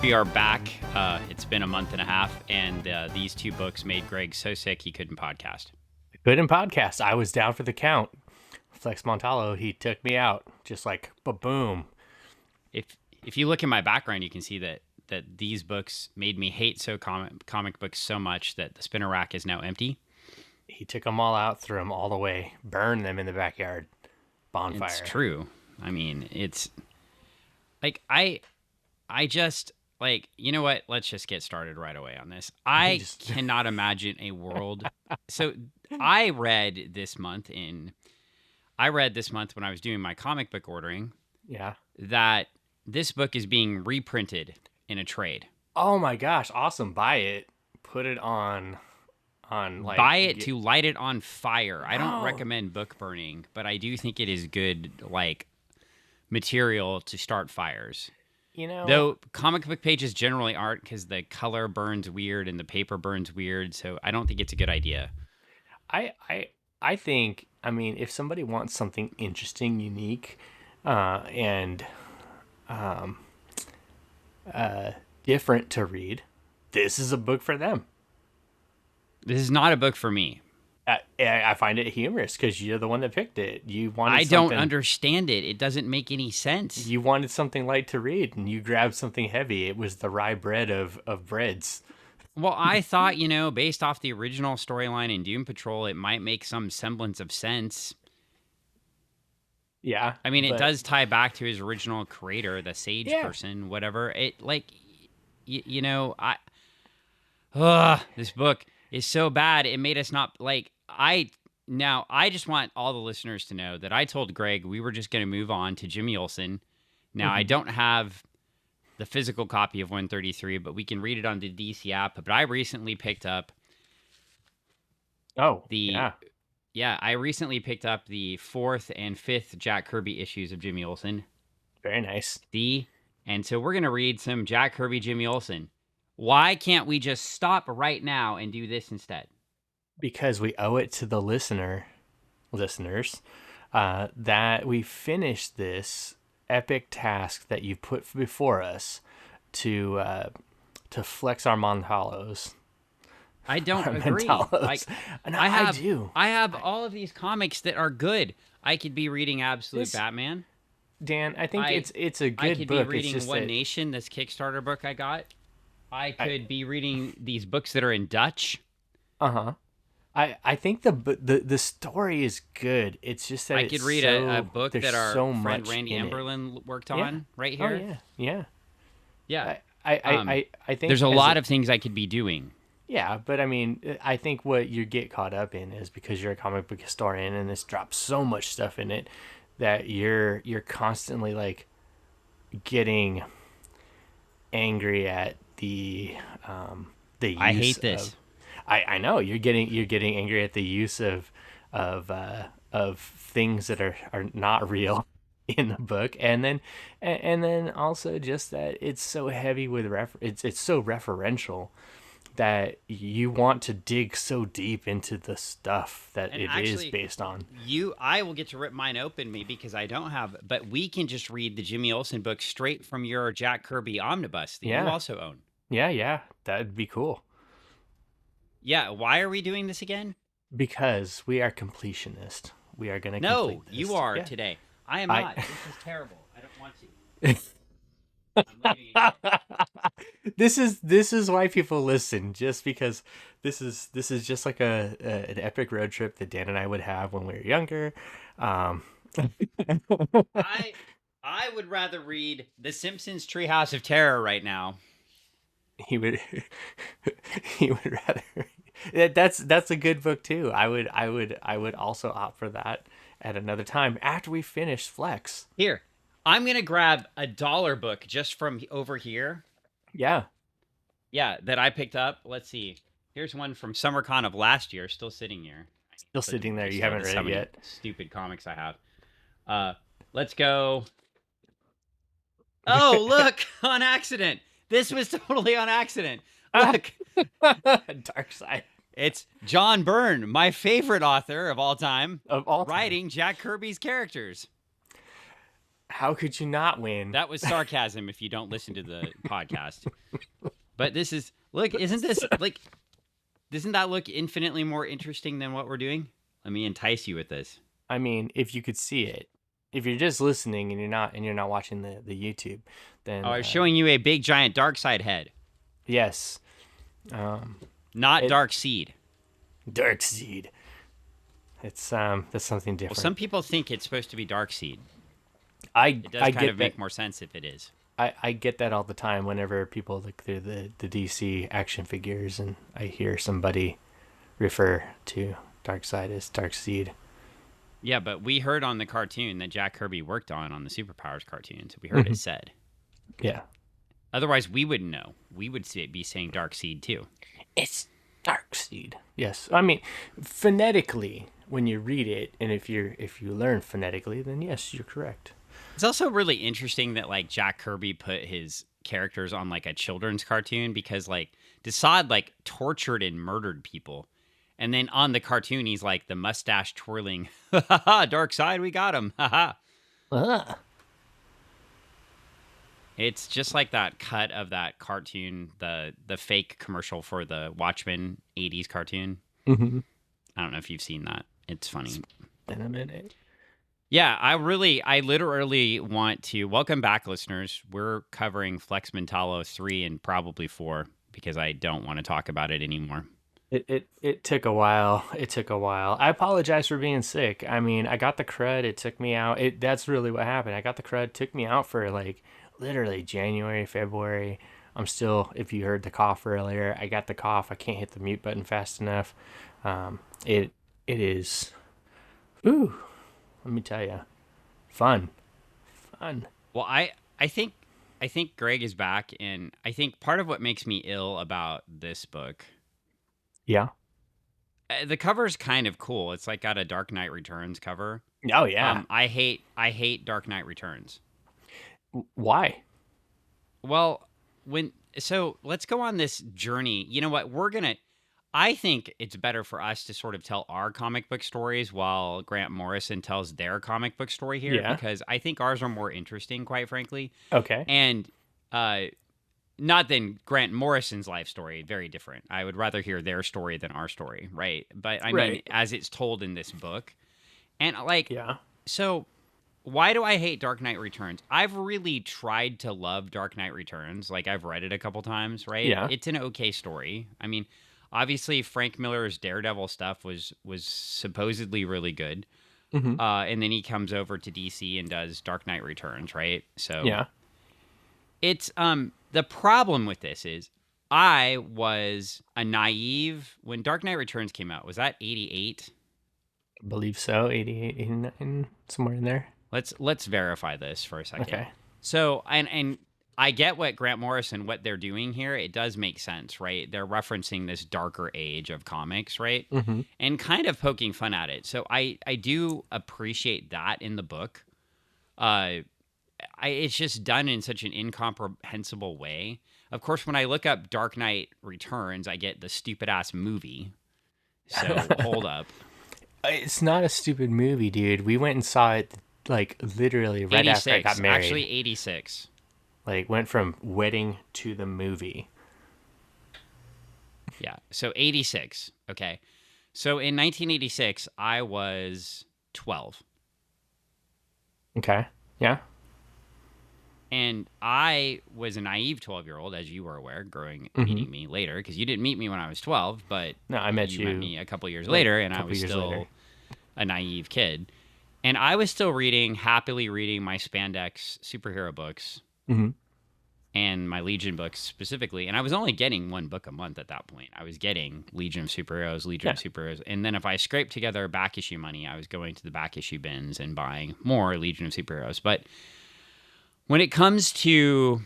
We are back. It's been a month and a half, and these two books made Greg so sick he couldn't podcast. Couldn't podcast. I was down for the count. Flex Mentallo, he took me out, just like boom. If you look at my background, you can see that these books made me hate comic books so much that the spinner rack is now empty. He took them all out, threw them all away, burned them in the backyard. Bonfire. It's true. I mean, it's like I just like, you know what? Let's just get started right away on this. I cannot imagine a world. So I read this month when I was doing my comic book ordering. Yeah. That this book is being reprinted in a trade. Oh my gosh, awesome. Buy it. Put it on like buy it to light it on fire. I don't recommend book burning, but I do think it is good like material to start fires. You know, though comic book pages generally aren't, because the color burns weird and the paper burns weird, so I don't think it's a good idea. I think, I mean, if somebody wants something interesting, unique, and different to read, this is a book for them. This is not a book for me. I find it humorous because you're the one that picked it. I don't understand it. It doesn't make any sense. You wanted something light to read, and you grabbed something heavy. It was the rye bread of breads. Well, I thought, based off the original storyline in Doom Patrol, it might make some semblance of sense. Yeah. I mean, it does tie back to his original creator, the Sage person, whatever. It, like, this book is so bad. It made us not, like, I just want all the listeners to know that I told Greg we were just going to move on to Jimmy Olsen. Now, I don't have the physical copy of 133, but we can read it on the DC app. But I recently picked up I recently picked up the 4th and 5th Jack Kirby issues of Jimmy Olsen. Very nice. And so we're going to read some Jack Kirby, Jimmy Olsen. Why can't we just stop right now and do this instead? Because we owe it to the listeners, that we finish this epic task that you've put before us to flex our Mentallos. I don't agree. Like, no, I do. I have all of these comics that are good. I could be reading Absolute Batman. Dan, I think it's a good book. I could be reading One Nation, this Kickstarter book I got. I could be reading these books that are in Dutch. Uh-huh. I think the story is good. It's just that I could read a book that our friend Randy Emberlin worked on right here. Oh, yeah. I think there's a lot of things I could be doing. Yeah, but I mean, I think what you get caught up in is because you're a comic book historian and this drops so much stuff in it that you're constantly like getting angry at the use I hate this. I know you're getting angry at the use of things that are not real in the book, and then also just that it's so heavy with it's so referential that you want to dig so deep into the stuff that is based on. I will get to rip mine open because I don't have, but we can just read the Jimmy Olsen book straight from your Jack Kirby omnibus that you also own. Yeah, that'd be cool. Yeah, why are we doing this again? Because we are completionist. We are going to complete this. You are today. I am not. This is terrible. I don't want to. This is why people listen, just because this is just like an epic road trip that Dan and I would have when we were younger. I would rather read The Simpsons Treehouse of Terror right now. He would rather. That's a good book too. I would also opt for that at another time after we finish Flex. Here, I'm gonna grab a $1 book just from over here. Yeah, that I picked up. Let's see. Here's one from SummerCon of last year, still sitting here. Still sitting there. You haven't read it yet. Stupid comics I have. Let's go. Oh, look, on accident. This was totally on accident. Look. Dark Side. It's John Byrne, my favorite author of all time, writing Jack Kirby's characters. How could you not win? That was sarcasm if you don't listen to the podcast. But this is, look, isn't this, like, doesn't that look infinitely more interesting than what we're doing? Let me entice you with this. I mean, if you could see it, if you're just listening and you're not watching the YouTube, then Oh, I was showing you a big giant dark side head. yes, Not dark seed. dark seed. It's that's something different. Well, some people think it's supposed to be dark seed. It It does kind of make more sense if it is. I get that all the time whenever people look through the DC action figures and I hear somebody refer to Darkseid as Darkseid. Yeah, but we heard on the cartoon that Jack Kirby worked on the Superpowers cartoon, so we heard it said. Yeah. Otherwise, we wouldn't know. We would be saying Darkseid too. It's Darkseid. Yes. I mean, phonetically, when you read it, and if you learn phonetically, then yes, you're correct. It's also really interesting that like Jack Kirby put his characters on like a children's cartoon because like Desaad like tortured and murdered people. And then on the cartoon, he's like the mustache twirling, ha ha ha, Darkseid, we got him, ha ha. It's just like that cut of that cartoon, the fake commercial for the Watchmen 80s cartoon. Mm-hmm. I don't know if you've seen that. It's funny. In a minute. Yeah, I literally want to welcome back listeners. We're covering Flex Mentallo 3 and probably 4 because I don't want to talk about it anymore. It took a while. It took a while. I apologize for being sick. I mean, I got the crud. It took me out. That's really what happened. I got the crud. It took me out for like literally January, February. I'm still, if you heard the cough earlier, I got the cough. I can't hit the mute button fast enough. It is, ooh, let me tell you, fun. Well, I think Greg is back, and I think part of what makes me ill about this book, Yeah. the cover's kind of cool. It's like got a Dark Knight Returns cover. Oh yeah. I hate Dark Knight Returns. Why? Well, so let's go on this journey. You know what? I think it's better for us to sort of tell our comic book stories while Grant Morrison tells their comic book story here, because I think ours are more interesting, quite frankly. Okay. And not than Grant Morrison's life story, very different. I would rather hear their story than our story, right? But I mean, as it's told in this book. And like, so why do I hate Dark Knight Returns? I've really tried to love Dark Knight Returns. Like, I've read it a couple times, right? Yeah. It's an okay story. I mean, obviously Frank Miller's Daredevil stuff was supposedly really good. Mm-hmm. And then he comes over to DC and does Dark Knight Returns, right? So it's the problem with this is I was a naive when Dark Knight Returns came out. Was that 88? I believe so. 88, 89, somewhere in there. Let's verify this for a second. Okay. So and I get what Grant Morrison, what they're doing here. It does make sense, right? They're referencing this darker age of comics, right? Mm-hmm. And kind of poking fun at it. So I do appreciate that in the book. It's just done in such an incomprehensible way. Of course, when I look up Dark Knight Returns, I get the stupid ass movie. So hold up. It's not a stupid movie, dude. We went and saw it like literally right after I got married. Actually, 86. Like went from wedding to the movie. Yeah. So 86. Okay. So in 1986, I was 12. Okay. Yeah. And I was a naive 12-year-old, as you were aware, meeting me later, because you didn't meet me when I was 12, but no, I met you met me a couple years later, and I was still a naive kid. And I was still happily reading my spandex superhero books and my Legion books specifically. And I was only getting one book a month at that point. I was getting Legion of Superheroes. And then if I scraped together back issue money, I was going to the back issue bins and buying more Legion of Superheroes. But when it comes to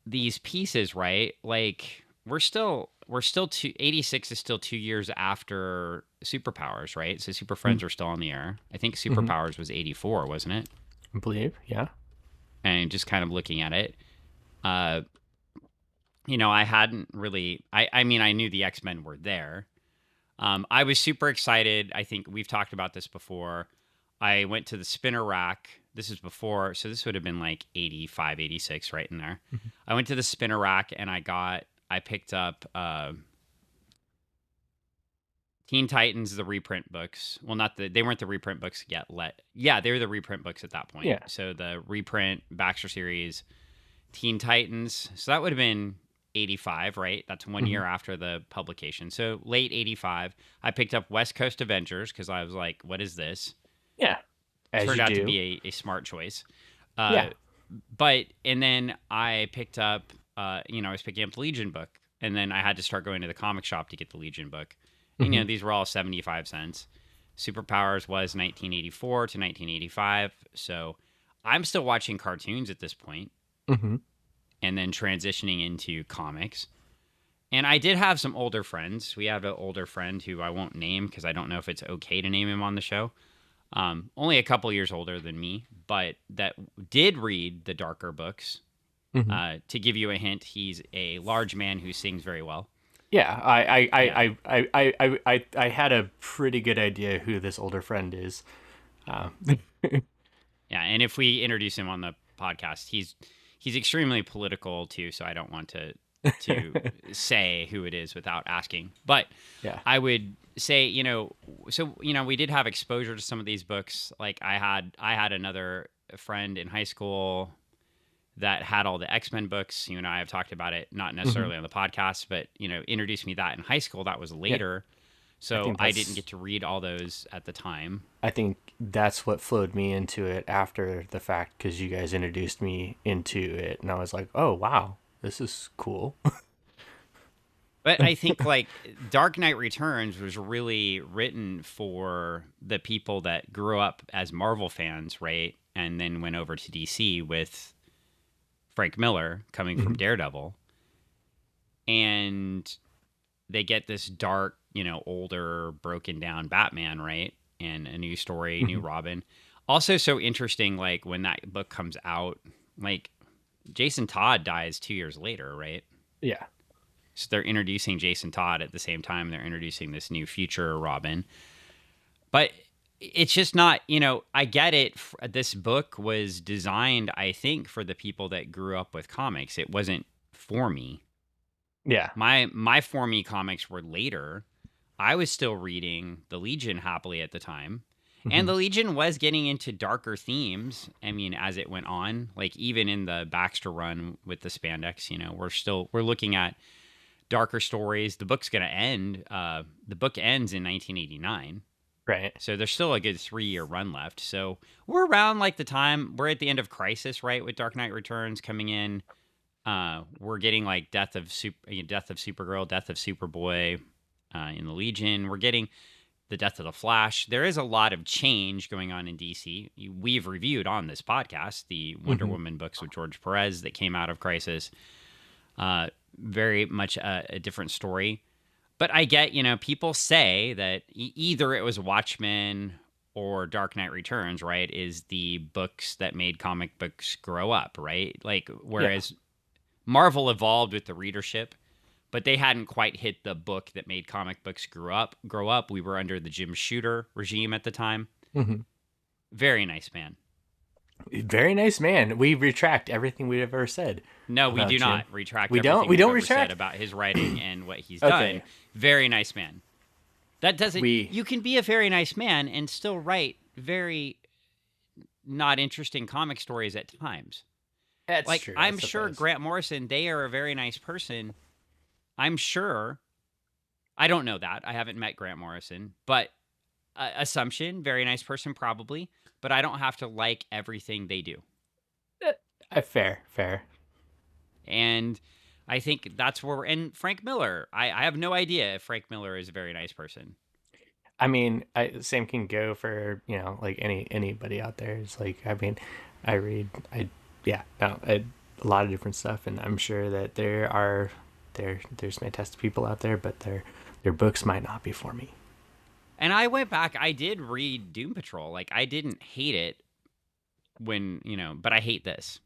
these pieces, right? Like we're still 86 is still 2 years after Superpowers, right? So Super Friends are still on the air. I think Superpowers was 84, wasn't it? I believe, yeah. And just kind of looking at it, I hadn't really. I mean, I knew the X-Men were there. I was super excited. I think we've talked about this before. I went to the spinner rack. This is before, so this would have been like 85, 86, right in there. Mhm. I went to the spinner rack and I picked up Teen Titans, the reprint books. Well, they weren't the reprint books yet. Yeah, they were the reprint books at that point. Yeah. So the reprint Baxter series, Teen Titans. So that would have been 85, right? That's 1 year Mhm. after the publication. So late 85. I picked up West Coast Avengers because I was like, what is this? Yeah. As Turned you out to do. be a smart choice. Yeah. Uh, and then I picked up, I was picking up the Legion book. And then I had to start going to the comic shop to get the Legion book. And, Mhm. these were all 75 cents. Superpowers was 1984 to 1985. So I'm still watching cartoons at this point Mhm. and then transitioning into comics. And I did have some older friends. We have an older friend who I won't name because I don't know if it's okay to name him on the show. Only a couple years older than me, but that did read the darker books. Mhm. To give you a hint, he's a large man who sings very well. Yeah, I, I, Yeah. I, I, I, I, I I had a pretty good idea who this older friend is. Uh, Yeah, and if we introduce him on the podcast, he's extremely political too, so I don't want to say who it is without asking. But yeah. I would say, we did have exposure to some of these books. Like I had another friend in high school that had all the X-Men books. You and I have talked about it, not Hmm. necessarily on the podcast, but introduced me that in high school. That was Yeah. later. I So think I didn't that's get to read all those at the time. I think that's what flowed me into it after the fact because you guys introduced me into it, and I was like, oh wow, this is cool. But I think like Dark Knight Returns was really written for the people that grew up as Marvel fans, right? And then went over to DC with Frank Miller coming from Mhm. Daredevil. And they get this dark, older, broken down Batman, right? And a new story, new Mhm. Robin. Also, so interesting, like when that book comes out, like Jason Todd dies 2 years later, right? Yeah. So they're introducing Jason Todd at the same time they're introducing this new future Robin. But it's just not, I get it. This book was designed, I think, for the people that grew up with comics. It wasn't for me. Yeah. My for me comics were later. I was still reading the Legion happily at the time. And Hmm. the Legion was getting into darker themes. I mean, as it went on, like even in the Baxter run with the spandex, we're looking at darker stories. The book's going to end. The book ends in 1989. Right. So there's still a good 3 year run left. So we're around like the time we're at the end of Crisis, right? With Dark Knight Returns coming in. We're getting like Death of Supergirl, Death of Superboy in the Legion. We're getting the Death of the Flash. There is a lot of change going on in DC. We've reviewed on this podcast the Wonder Hmm. Woman books with George Perez that came out of Crisis. Very much a different story. But I get, people say that either it was Watchmen or Dark Knight Returns, right? Is the books that made comic books grow up, right? Like, Yeah. whereas Marvel evolved with the readership, but they hadn't quite hit the book that made comic books grow up. We were under the Jim Shooter regime at the time. Hmm. Very nice man. Very nice man. We retract everything we've ever said No, we about do Jim. not retract We don't. everything We we've don't ever said retract. about his writing and what he's done. Okay. Very nice man. That doesn't, We. you can be a very nice man and still write very not interesting comic stories at times. That's Like, true. I I'm sure suppose. Grant Morrison, they are a very nice person. I'm sure. I don't know that. I haven't met Grant Morrison, but assumption, very nice person, probably. But I don't have to like everything they do. Fair. Fair. And I think that's where and Frank Miller. I have no idea if Frank Miller is a very nice person. I mean, same can go for like anybody out there. It's like I read yeah no a lot of different stuff, and I'm sure that there's fantastic people out there, but their books might not be for me. And I went back, I did read Doom Patrol. Like, I didn't hate it but I hate this.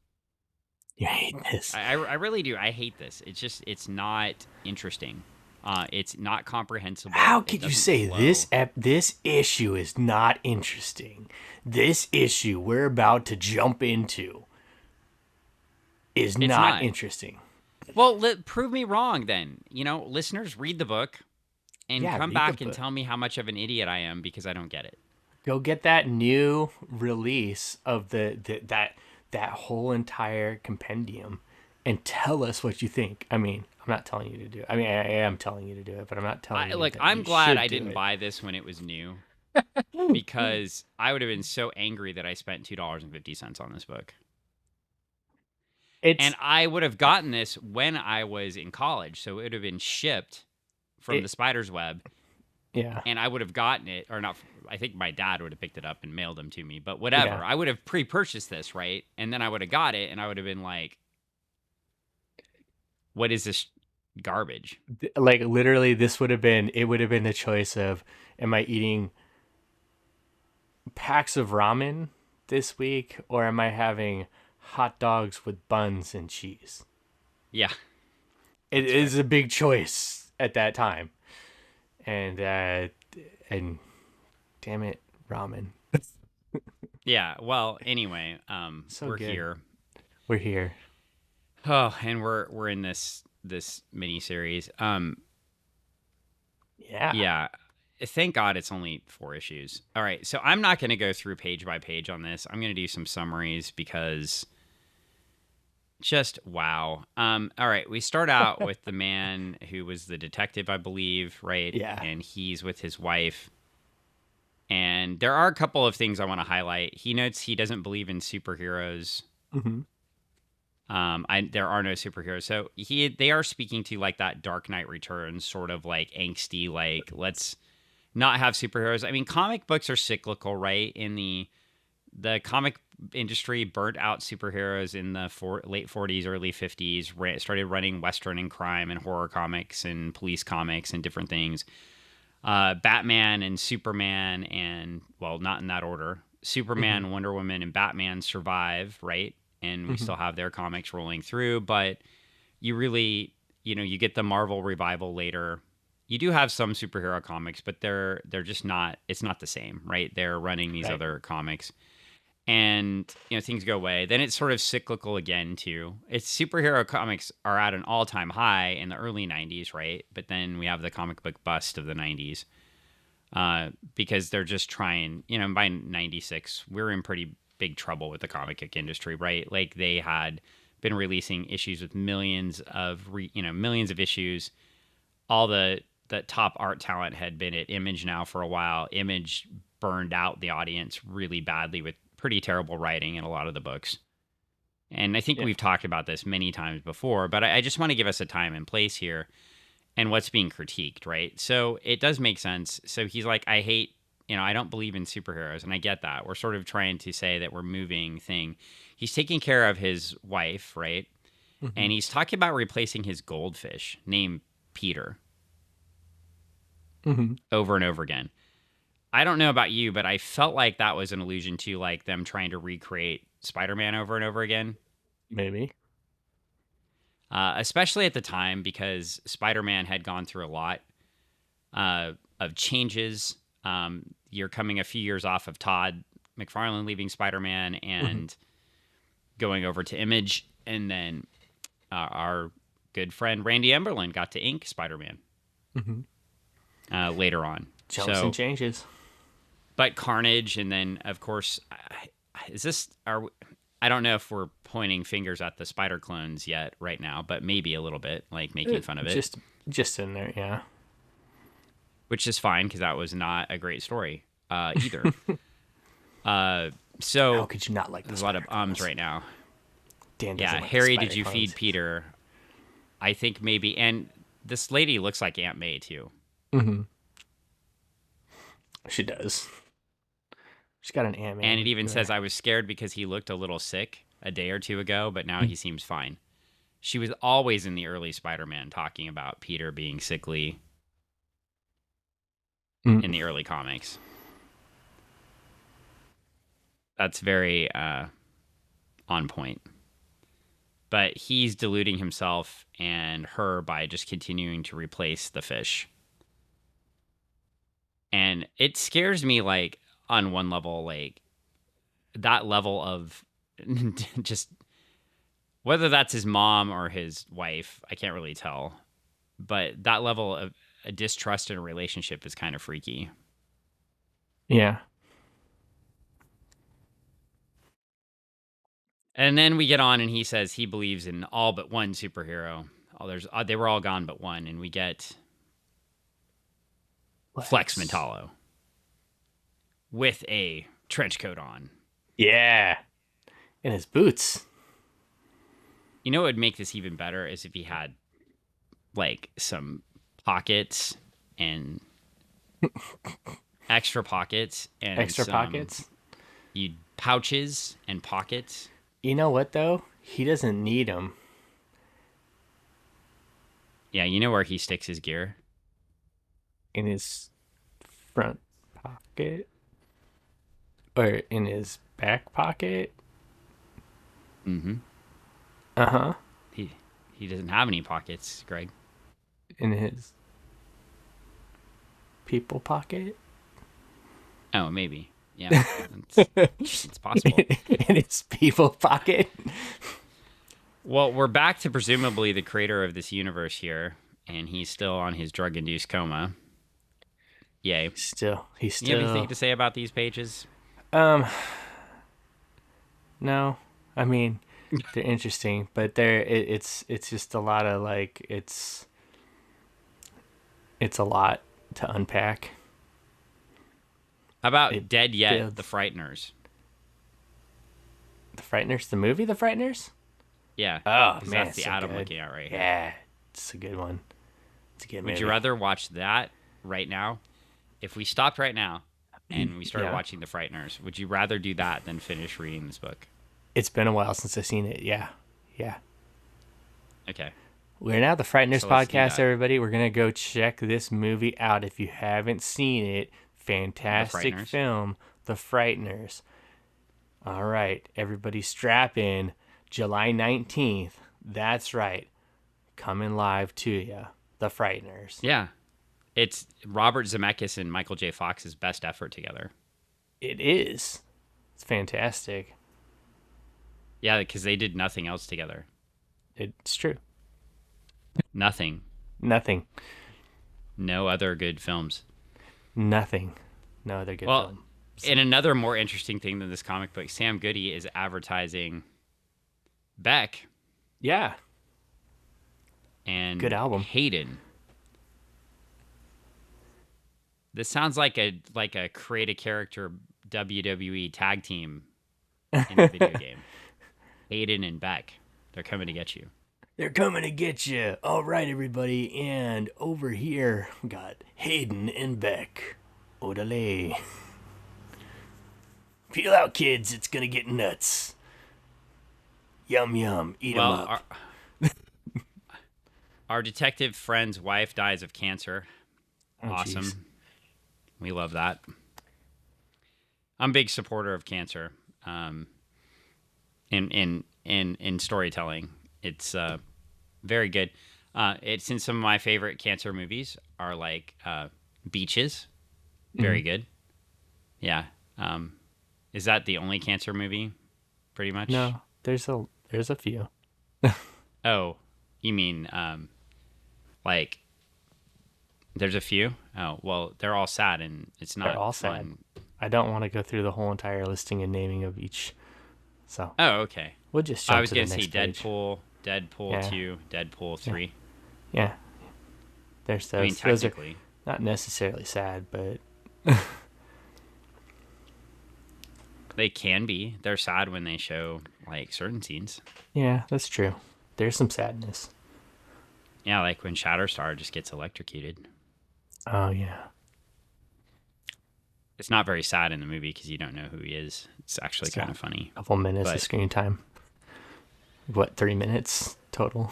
You hate this. I really do. I hate this. It's just, it's not interesting. It's not How comprehensible. It could you doesn't say flow. this issue is not interesting? This issue we're about to jump into is It's not not. interesting. Well, prove me wrong then. Listeners, read the book and Yeah, come read the back and book. tell me how much of an idiot I am because I don't get it. Go get that new release of that whole entire compendium and tell us what you think. I mean, I'm not telling you to do it. I mean, I am telling you to do it, but I'm not telling you that I'm you glad should I do didn't it. buy this when it was new because I would have been so angry that I spent $2.50 on this book. And It's I would have gotten this when I was in college. So it would have been shipped from the it spider's web yeah. and I would have gotten it, or not. I think my dad would have picked it up and mailed them to me, but Yeah. whatever. I would have pre-purchased this, right? And then I would have got it, and I would have been like, "What is this garbage?" Like literally this would have been it would have been the choice of am I eating packs of ramen this week or am I having hot dogs with buns and cheese? Yeah, It that's fair. is a big choice at that time. And damn it, ramen. Yeah. Well, anyway, So we're good. here. We're here. Oh, and we're in this mini series. Yeah. Yeah. Thank God it's only 4 issues. All right, so I'm not going to go through page by page on this. I'm going to do some summaries because just wow. All right, we start out with the man who was the detective, I believe, right? Yeah. And he's with his wife. And there are a couple of things I want to highlight. He notes he doesn't believe in superheroes. Mm-hmm. There are no superheroes. So they are speaking to like that Dark Knight Returns sort of like angsty, like let's not have superheroes. I mean, comic books are cyclical, right? In the comic industry burnt out superheroes in the late 40s, early 50s, started running Western and crime and horror comics and police comics and different things. Batman and Superman and, well, not in that order. Mm-hmm. Superman, Wonder Woman, and Batman survive, right? And we Mm-hmm. still have their comics rolling through, but you really, you get the Marvel revival later. You do have some superhero comics, but they're just not. It's not the same, right? They're running these Right. other comics, and things go away. Then it's sort of cyclical again too. It's superhero comics are at an all-time high in the early '90s, right? But then we have the comic book bust of the '90s because they're just trying. By '96, we're in pretty big trouble with the comic book industry, right? Like they had been releasing issues with millions of millions of issues. All the top art talent had been at Image now for a while. Image burned out the audience really badly with pretty terrible writing in a lot of the books. And I think Yeah. we've talked about this many times before, but I just want to give us a time and place here and what's being critiqued, right? So it does make sense. So he's like, I hate, I don't believe in superheroes. And I get that. We're sort of trying to say that we're moving thing. He's taking care of his wife, right? Mm-hmm. And he's talking about replacing his goldfish named Peter Mm-hmm. over and over again. I don't know about you, but I felt like that was an allusion to like them trying to recreate Spider-Man over and over again. Maybe. Especially at the time because Spider-Man had gone through a lot of changes. You're coming a few years off of Todd McFarlane leaving Spider-Man Mm-hmm. and going over to Image, and then our good friend Randy Emberlin got to ink Spider-Man Mm-hmm. later on. Jumps and So, changes. but Carnage, and then of course, is this are I don't know if we're pointing fingers at the Spider clones yet right now, but maybe a little bit, like making fun of it, Just in there, yeah. which is fine because that was not a great story either. Uh, How so could you not like the there's a lot of spider ums clones? right now. Dan doesn't Yeah, like the Harry, did spider you clones. feed Peter? I think maybe, and this lady looks like Aunt May too. Mm-hmm. She does. She's got an And it Ant-Man even to says her. I was scared because he looked a little sick a day or two ago, but now he seems fine. She was always in the early Spider-Man talking about Peter being sickly in Mm. the early comics. That's very on point. but he's deluding himself and her by just continuing to replace the fish. And it scares me, like, on one level, like, that level of just whether that's his mom or his wife, I can't really tell. But that level of a distrust in a relationship is kind of freaky. Yeah. And then we get on, and he says he believes in all but one superhero. They were all gone but one, and we get Flex Mentallo with a trench coat on. Yeah. And his boots. You know what would make this even better is if he had, like, some pockets and extra pockets and Extra pockets. Pouches and pockets. You know what, though? He doesn't need them. Yeah, you know where he sticks his gear? In his front pocket. Or in his back pocket. Mm-hmm. Uh-huh. He doesn't have any pockets, Greg. In his people pocket. Oh, maybe. Yeah, it's possible. In his people pocket. Well, we're back to presumably the creator of this universe here, and he's still on his drug-induced coma. Yay. He's still. You have anything to say about these pages? No. I mean, they're interesting, but it's just a lot of, like, it's a lot to unpack. How about Dead Yet, The Frighteners? The Frighteners? The movie The Frighteners? Yeah. Oh, man. That's the ad I'm looking at right here. Yeah. It's a good one. It's a good movie. Would you rather watch that right now? If we stopped right now and we started watching The Frighteners, would you rather do that than finish reading this book? It's been a while since I've seen it. Yeah. Yeah. Okay. We're now the Frighteners So let's do podcast, that. everybody. We're going to go check this movie out. If you haven't seen it, fantastic Frighteners. film, The Frighteners. All right. Everybody strap in. July 19th. That's right. Coming live to you. The Frighteners. Yeah. It's Robert Zemeckis and Michael J. Fox's best effort together. It is. It's fantastic. Yeah, because they did nothing else together. It's true. Nothing. Nothing. No other good films. Nothing. No other good film. And another more interesting thing than this comic book, Sam Goody is advertising Beck. Yeah. And good album. Hayden. This sounds like a create a character WWE tag team in a video game. Hayden and Beck. They're coming to get you. They're coming to get you. All right, everybody. And over here, we got Hayden and Beck. Odale. Peel out, kids. It's going to get nuts. Yum, yum. Eat 'em up. Our detective friend's wife dies of cancer. Oh, awesome. geez. We love that. I'm a big supporter of cancer. In storytelling, it's very good. It's in some of my favorite cancer movies are like Beaches, very good. Yeah. Is that the only cancer movie? Pretty much. No, there's a few. Oh, you mean like there's a few? Oh, well, they're all sad and it's not They're all fun. sad. I don't want to go through the whole entire listing and naming of each. So. Oh, okay. We'll just jump I was to the going to next say page. Deadpool 2, Deadpool 3. Yeah. There's those. I mean, technically. Those are not necessarily sad, but They can be. They're sad when they show like certain scenes. yeah, that's true. There's some sadness. Yeah, like when Shatterstar just gets electrocuted. Oh, yeah. It's not very sad in the movie because you don't know who he is. It's actually kind of funny. A couple minutes But- of screen time. What, 3 minutes total?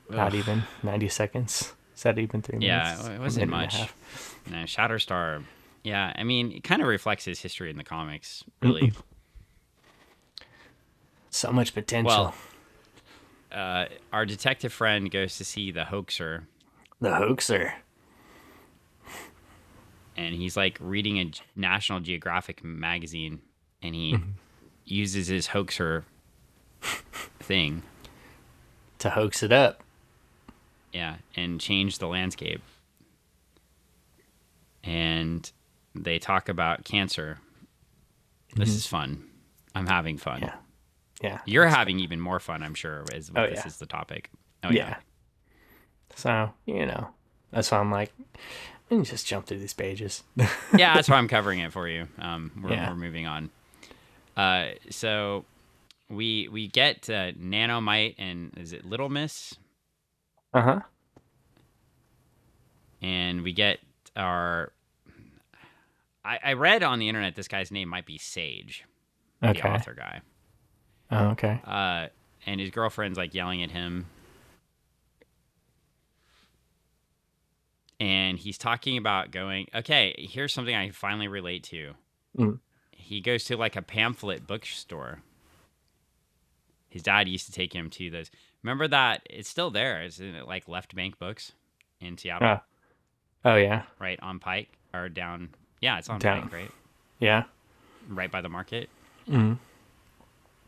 Not even 90 seconds. Is that even 3 minutes? Yeah, it wasn't A minute and a much. half. No, Shatterstar. Yeah, I mean, it kind of reflects his history in the comics, really. So much potential. Well, our detective friend goes to see the hoaxer, The hoaxer. and he's like reading a National Geographic magazine, and he uses his hoaxer thing, To hoax it up. yeah, and change the landscape. And they talk about cancer. This is fun. I'm having fun. Yeah. Yeah. You're having even more fun, I'm sure, as Oh, this yeah. is the topic. Oh Yeah. So, that's why I'm like, let me just jump through these pages. Yeah, that's why I'm covering it for you. Yeah. We're moving on. So we get Nanomite and is it Little Miss? Uh-huh. And we get our. I read on the internet this guy's name might be Sage, the Okay. author guy. Oh, okay. And his girlfriend's like yelling at him. And he's talking about going, okay, here's something I finally relate to. Mm. He goes to like a pamphlet bookstore. His dad used to take him to those. Remember that? It's still there. Isn't it like Left Bank Books in Seattle? Oh, yeah. Right on Pike or down. Yeah, it's on Down. Pike, right? Yeah. Right by the market. Mm.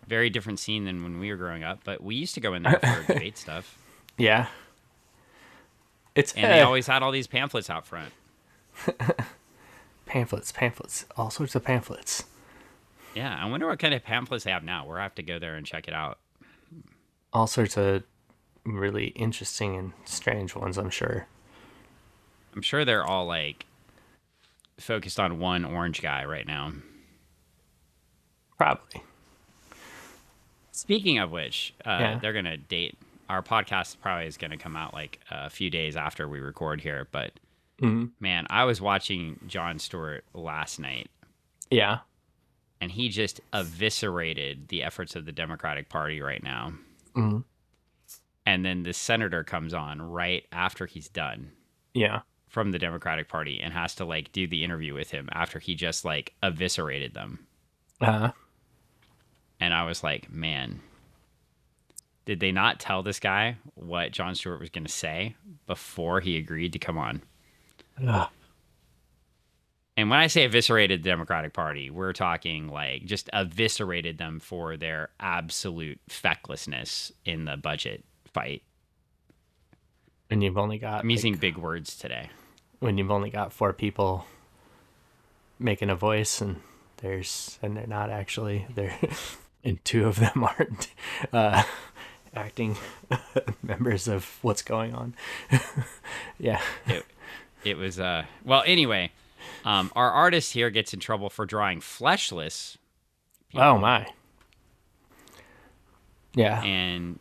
Very different scene than when we were growing up, but we used to go in there for debate stuff. Yeah. And they always had all these pamphlets out front. Pamphlets, all sorts of pamphlets. Yeah, I wonder what kind of pamphlets they have now. We'll have to go there and check it out. All sorts of really interesting and strange ones, I'm sure. I'm sure they're all like focused on one orange guy right now. Probably. Speaking of which, Yeah. they're going to date. Our podcast probably is going to come out like a few days after we record here. But man, I was watching Jon Stewart last night. Yeah. And he just eviscerated the efforts of the Democratic Party right now. Mm-hmm. And then the senator comes on right after he's done. Yeah. From the Democratic Party and has to like do the interview with him after he just like eviscerated them. Uh-huh. And I was like, man, did they not tell this guy what Jon Stewart was going to say before he agreed to come on? Ugh. And when I say eviscerated the Democratic Party, we're talking like just eviscerated them for their absolute fecklessness in the budget fight. And you've only got I'm using big words today. When you've only got 4 people making a voice and they're not actually there, and 2 of them aren't acting members of what's going on. Yeah. It was well anyway, our artist here gets in trouble for drawing fleshless people. Oh my. Yeah. And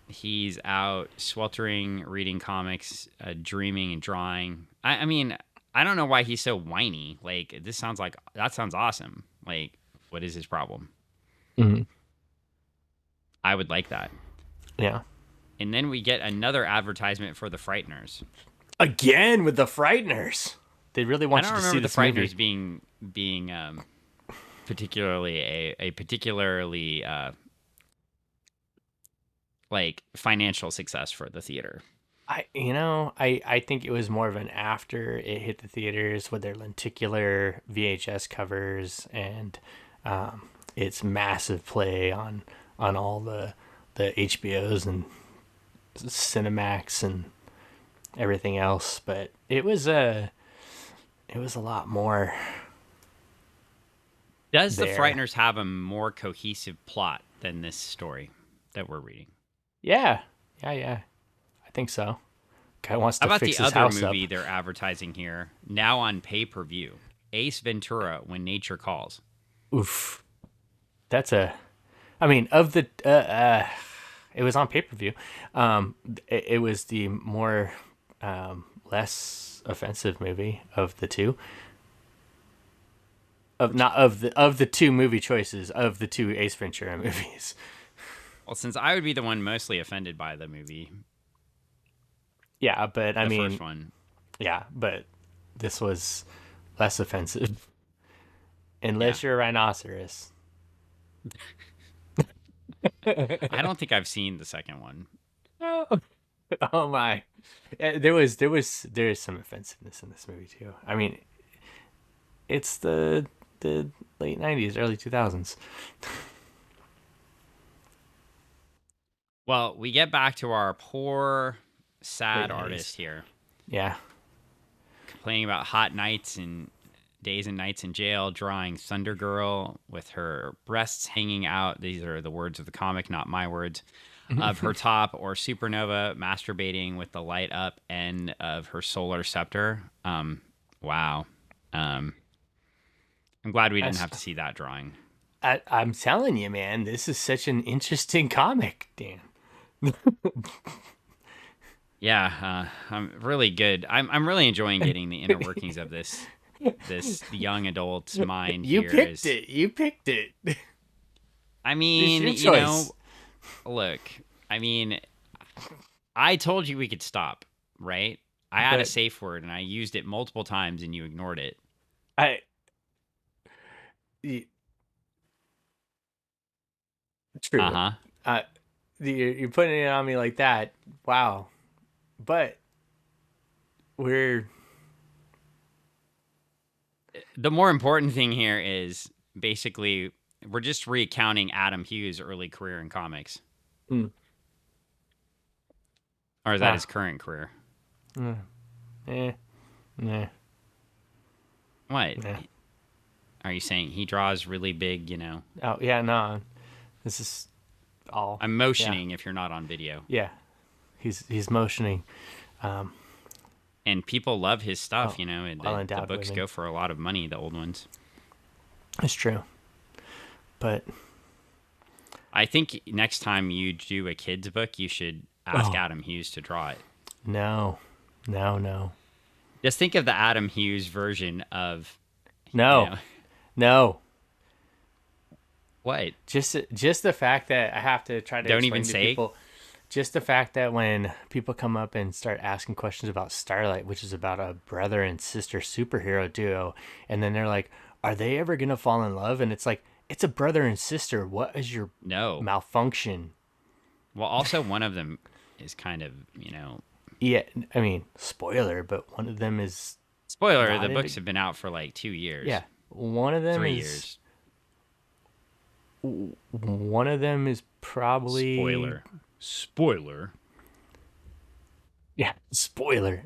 he's out sweltering, reading comics, dreaming and drawing. I mean, I don't know why he's so whiny. Like, that sounds awesome. Like, what is his problem? Mm-hmm. I would like that. Yeah. And then we get another advertisement for the Frighteners. Again with the Frighteners. They really want you to see this movie. I don't remember the Frighteners being particularly a particularly like financial success for the theater. I think it was more of an after it hit the theaters with their lenticular VHS covers and its massive play on all the HBOs and Cinemax and everything else. But it was a lot more. Does the Frighteners have a more cohesive plot than this story that we're reading? Yeah. I think so. Guy wants to fix his house up. How about the other movie they're advertising here, now on pay-per-view? Ace Ventura, When Nature Calls. Oof. That's of the... it was on pay-per-view. It was the more... less offensive movie of the two. Of the 2 movie choices of the 2 Ace Ventura movies. Well, since I would be the one mostly offended by the movie. Yeah, but the first one. Yeah, but this was less offensive. Unless you're a rhinoceros. I don't think I've seen the second one. Oh, oh my. There is some offensiveness in this movie too. I mean, it's the late 90s, early 2000s. Well, we get back to our poor, Late sad 90s. artist here, Yeah. complaining about hot nights and days and nights in jail, drawing Thunder Girl with her breasts hanging out. These are the words of the comic, not my words. Of her top, or Supernova masturbating with the light up end of her solar scepter. Wow. Um, I'm glad we didn't That's, have to see that drawing. I'm telling you, man, this is such an interesting comic, Dan. Yeah, I'm really good. I'm really enjoying getting the inner workings of this young adult's mind You here. picked it. You picked it. I It's mean, your choice. look, I mean, I told you we could stop, right? I had a But safe word and I used it multiple times and you ignored it. I, y- Uh true. huh. Uh, you're putting it on me like that. Wow. But we're The more important thing here is basically we're just recounting Adam Hughes' early career in comics, mm, or is that ah, his current career? mm, eh, nah, What nah. are you saying? He draws really big, Oh yeah, no. This is all. I'm Yeah, motioning if you're not on video. yeah. He's motioning. Um, And people love his stuff, well, and well the endowed books women. go for a lot of money, the old ones. It's true. But I think next time you do a kid's book, you should ask oh Adam Hughes to draw it. no, no, no, Just think of the Adam Hughes version of, you no, know, no. what? Just the fact that I have to try to Don't even explain to say. people. Just the fact that when people come up and start asking questions about Starlight, which is about a brother and sister superhero duo, and then they're like, "Are they ever gonna fall in love?" And it's like, it's a brother and sister. What is your No. malfunction? Well, also one of them is kind of, Yeah, I mean, spoiler, but one of them is spoiler, the not books into. have been out for like 2 years, Yeah, one of them 3 years. is probably. Spoiler. Spoiler. Yeah, spoiler.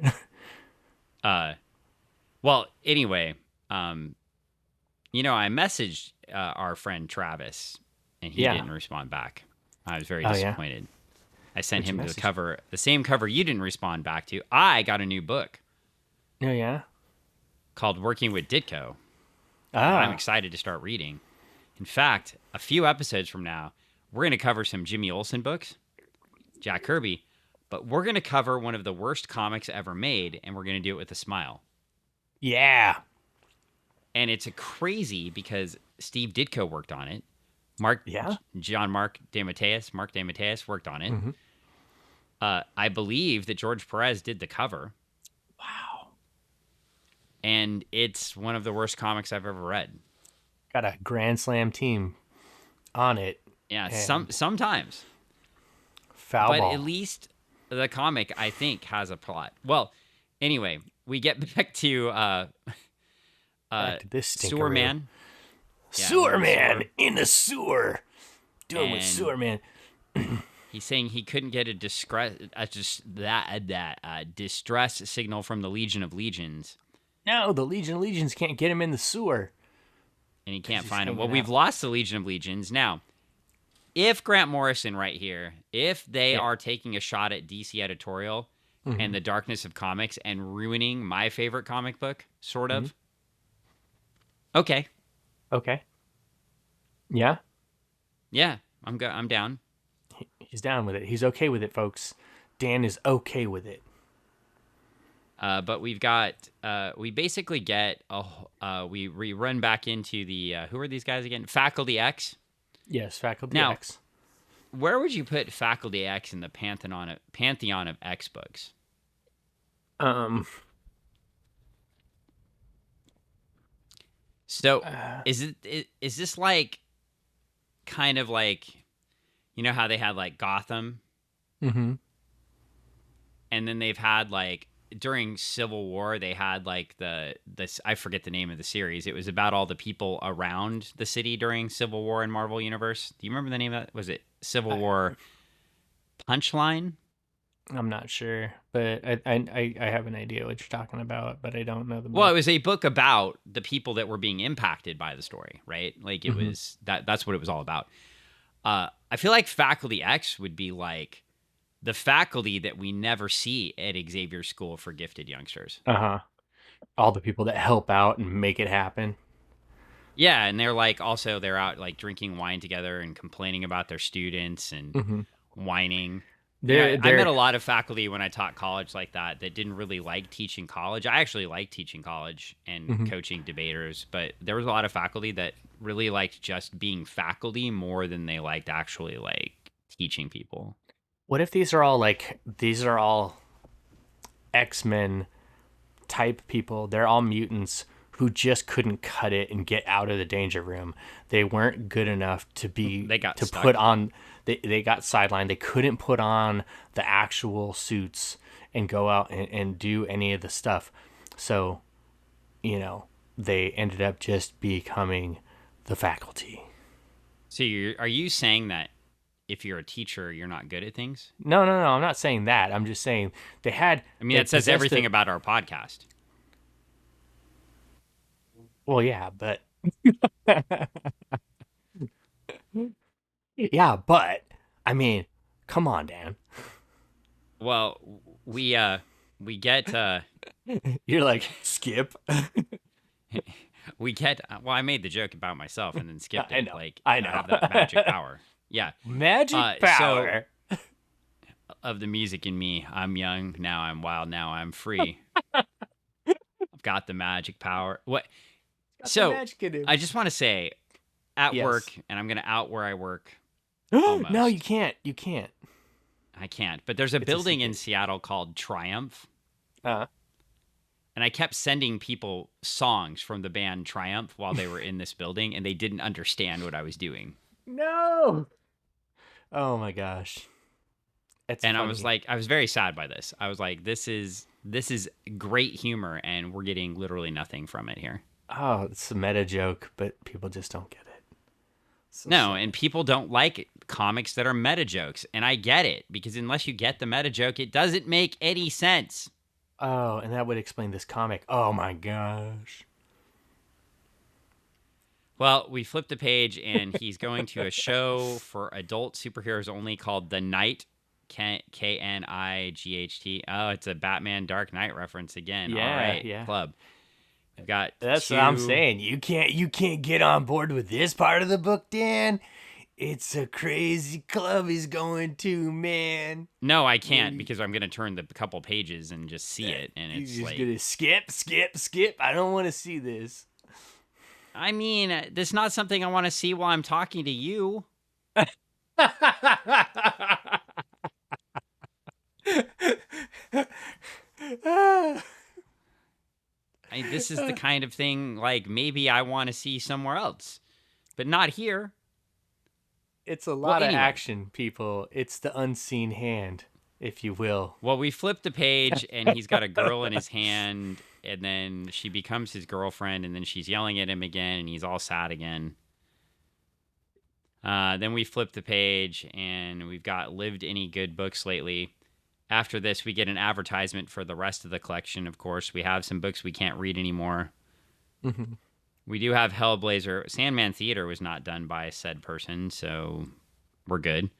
Uh, well, anyway, I messaged our friend Travis, and he Yeah. didn't respond back. I was very Oh yeah. disappointed. I sent What'd you him message? the same cover you didn't respond back to. I got a new book Oh yeah. called Working with Ditko that I'm Ah. excited to start reading. In fact, a few episodes from now, we're going to cover some Jimmy Olsen books, Jack Kirby, but we're going to cover one of the worst comics ever made, and we're going to do it with a smile. Yeah. And it's a crazy because Steve Ditko worked on it. Yeah. Mark DeMatteis worked on it. Mm-hmm. I believe that George Perez did the cover, Wow. and it's one of the worst comics I've ever read. Got a Grand Slam team on it Yeah, and sometimes, foul but at ball. least the comic I think has a plot. Well, anyway, we get back to Back to this Sewer stinkeroo. Man. Yeah, we're Sewer in the man sewer, in the sewer. Doing with and sewer man. he's saying he couldn't get a distress signal from the Legion of Legions, No, the Legion of Legions can't get him in the sewer. and he 'Cause can't he's find him. Well, hanging we've out. lost the Legion of Legions now. If Grant Morrison right here, if they Yeah. are taking a shot at DC editorial and Mm-hmm. the darkness of comics and ruining my favorite comic book, sort Mm-hmm. of. Okay, Okay. Yeah. yeah, I'm down. He's down with it. He's okay with it, folks. Dan is okay with it. But we've got we basically get we run back into the who are these guys again? Faculty X. Yes, Faculty Now, X. where would you put Faculty X in the pantheon of X books? Um. So Uh, is this like kind of like You know how they had like Gotham, Mm-hmm. and then they've had like during Civil War they had like this I forget the name of the series. It was about all the people around the city during Civil War in Marvel Universe. Do you remember the name of that? Was it Civil War Punchline? I'm not sure, but I have an idea what you're talking about, but I don't know the Well, it book. was a book about the people that were being impacted by the story, right? Like it Mm-hmm. was that's what it was all about. I feel like Faculty X would be like the faculty that we never see at Xavier School for Gifted Youngsters. Uh-huh. All the people that help out and make it happen. Yeah, and they're like also they're out like drinking wine together and complaining about their students and Mm-hmm. whining. You know, I met They're a lot of faculty when I taught college like that didn't really like teaching college. I actually like teaching college and Mhm. coaching debaters, but there was a lot of faculty that really liked just being faculty more than they liked actually like teaching people. What if these are all X-Men type people? They're all mutants who just couldn't cut it and get out of the danger room. They weren't good enough to be They got to stuck. put on they got sidelined. They couldn't put on the actual suits and go out and do any of the stuff. So, they ended up just becoming the faculty. So are you saying that if you're a teacher, you're not good at things? No, no, no. I'm not saying that. I'm just saying I mean, they that says possessed everything about our podcast. well, yeah, but yeah, but I mean, come on, Dan. Well, we get You're like Skip. we get well, I made the joke about myself and then skipped I it. know. Like I I know. have that magic power. Yeah. Magic So power. of the music in me, I'm young, now I'm wild, now I'm free. I've got the magic power. What? Got the So magic in him. I just want to say at Yes. work, and I'm going to out where I work No, you almost. can't. You can't. I can't. But there's a It's a building in secret. Seattle called Triumph. Uh, And I kept sending people songs from the band Triumph while they were in this building, and they didn't understand what I was doing. no. Oh my gosh. It's And funny. I was very sad by this. I was like, this is great humor, and we're getting literally nothing from it here. Oh, it's a meta joke, but people just don't get it. So No, sad. and people don't like comics that are meta jokes, and I get it because unless you get the meta joke, it doesn't make any sense. Oh, and that would explain this comic. Oh my gosh. Well, we flipped the page, and he's going to a show for adult superheroes only called The Night, Knight. Oh, it's a Batman Dark Knight reference again. All Yeah, right, yeah. club. We've got That's what I'm two. saying. You can't get on board with this part of the book, Dan. It's a crazy club he's going to, man. No, I can't because I'm going to turn the couple pages and just see it, and You're it's just like, gonna skip. I don't want to see this. I mean, this is not something I want to see while I'm talking to you. This is the kind of thing like maybe I want to see somewhere else, but not here. It's a Well, lot of anyway, action, people. It's the unseen hand, if you will. well, we flipped the page and he's got a girl in his hand, and then she becomes his girlfriend, and then she's yelling at him again, and he's all sad again. Then we flip the page and we've got lived any good books lately. After this, we get an advertisement for the rest of the collection. Of course, we have some books we can't read anymore. Mhm. We do have Hellblazer. Sandman Theater was not done by said person, so we're good.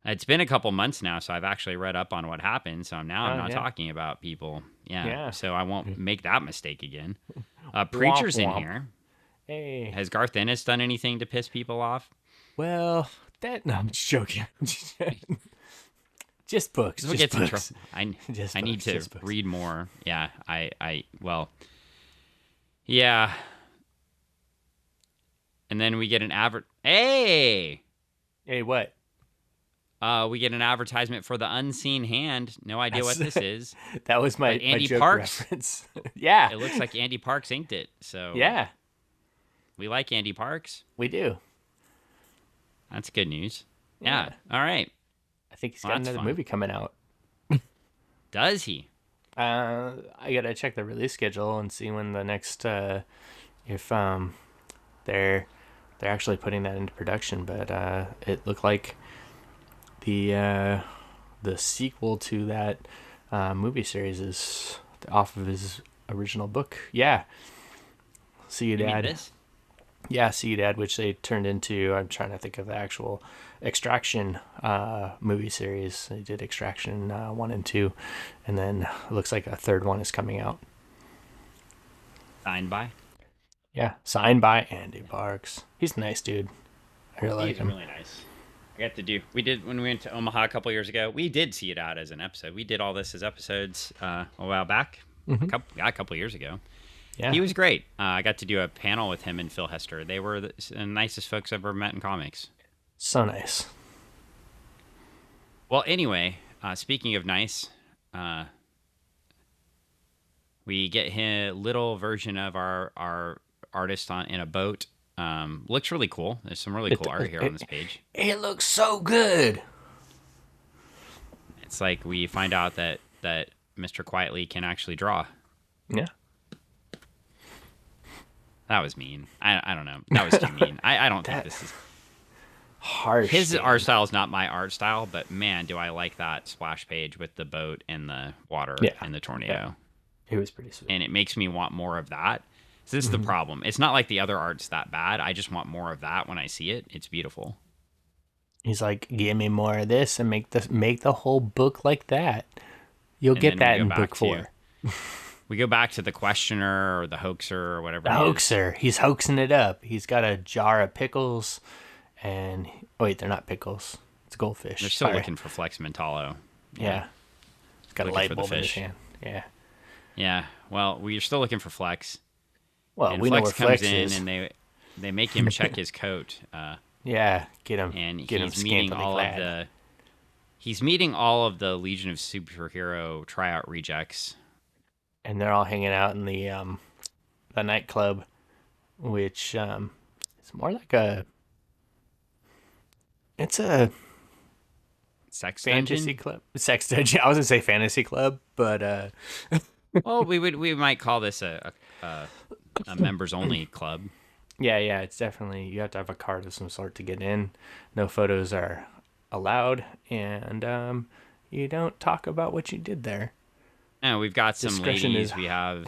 It's been a couple months now, so I've actually read up on what happened. So now I'm Oh not yeah, talking about people. Yeah, yeah. so I won't make that mistake again. Womp Preacher's in womp. here. Hey, Has Garth Ennis done anything to piss people off? well, that no, I'm just joking. Just books. This is what Just gets in books. trouble. Just I need books, to just books. read more. Yeah, well, yeah. And then we get an Hey! Hey, what? We get an advertisement for the Unseen Hand. No idea what this is. That was my, But Andy my joke Parks? reference. Yeah. It looks like Andy Parks inked it. So Yeah, we like Andy Parks. we do. That's good news. Yeah. All right. I think he's Well, got that's another fun. movie coming out. Does he? I gotta check the release schedule and see when the next if they're actually putting that into production. But it looked like the sequel to that movie series is off of his original book. Yeah, See You You mean Dad. this? Yeah, See You Dad, which they turned into. I'm trying to think of the actual Extraction movie series. They did Extraction 1 and 2, and then it looks like a third one is coming out. Signed by? Yeah, signed by Andy Parks. He's a nice dude. I really like He's him. really nice. I got to do. We did when we went to Omaha a couple years ago. We did see it out as an episode. We did all this as episodes a while back, a couple years ago. Yeah, He was great. I got to do a panel with him and Phil Hester. They were the nicest folks I've ever met in comics. so nice. Well, anyway, speaking of nice, we get a little version of our artist in a boat. Looks really cool. There's some really cool art here on this page. It looks so good. It's like we find out that Mr. Quietly can actually draw. Yeah. That was mean. I don't know. That was too mean. I don't think this is Harsh. his dude. art style is not my art style, but man, do I like that splash page with the boat and the water Yeah. and the tornado. It was pretty sweet. And it makes me want more of that. So this is the problem. It's not like the other art's that bad. I just want more of that when I see it. It's beautiful. He's like, give me more of this and make the whole book like that. You'll And get then we that go in back book to- 4. We go back to the questioner or the hoaxer or whatever. The it is. hoaxer. He's hoaxing it up. He's got a jar of pickles, and wait, they're not pickles. It's goldfish. They're still Sorry. looking for Flex Mentallo. Yeah. He's got a Looking light for the bulb in his fish. hand. Yeah. Yeah. Well, we're still looking for Flex. Well, And we know Flex where comes Flex in is. and they make him check his coat. Yeah, get him. And get him he's meeting scantily all clad. of the Legion of Superhero tryout rejects. And they're all hanging out in the nightclub, which it's more like it's a Sex fantasy dungeon? club, sex dungeon. I was gonna say fantasy club, but Well, we might call this a members only club. yeah, it's definitely you have to have a card of some sort to get in. No photos are allowed, and you don't talk about what you did there. And we've got some Discretion ladies. is We have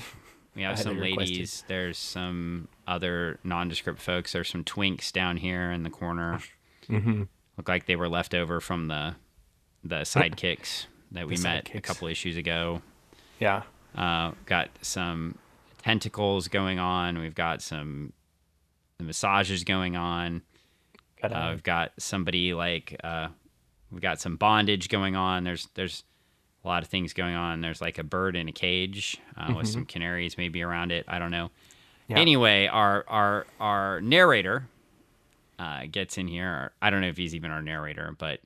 some highly requested. ladies. There's some other nondescript folks. There's some twinks down here in the corner. Mm-hmm. Look like they were left over from the sidekicks that we The met a sidekicks. couple issues ago. Yeah, Got some tentacles going on. We've got some massages going on. We've got somebody we've got some bondage going on. There's a lot of things going on. There's like a bird in a cage with some canaries maybe around it. I don't know. Yeah. Anyway, our narrator gets in here. I don't know if he's even our narrator, but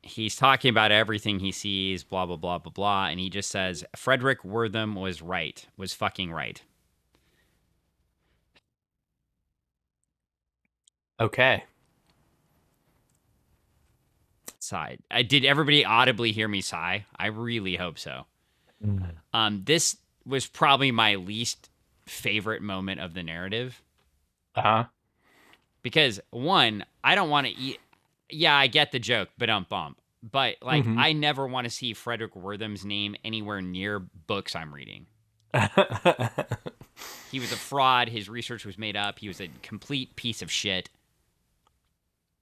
he's talking about everything he sees, blah, blah, blah, blah, blah. And he just says, Frederick Wortham was fucking right. okay. Sighed. Did everybody audibly hear me sigh? I really hope so. This was probably my least favorite moment of the narrative because one, I don't want to eat. Yeah, I get the joke, but But like, I never want to see Frederick Wortham's name anywhere near books I'm reading. He was a fraud. His research was made up. He was a complete piece of shit.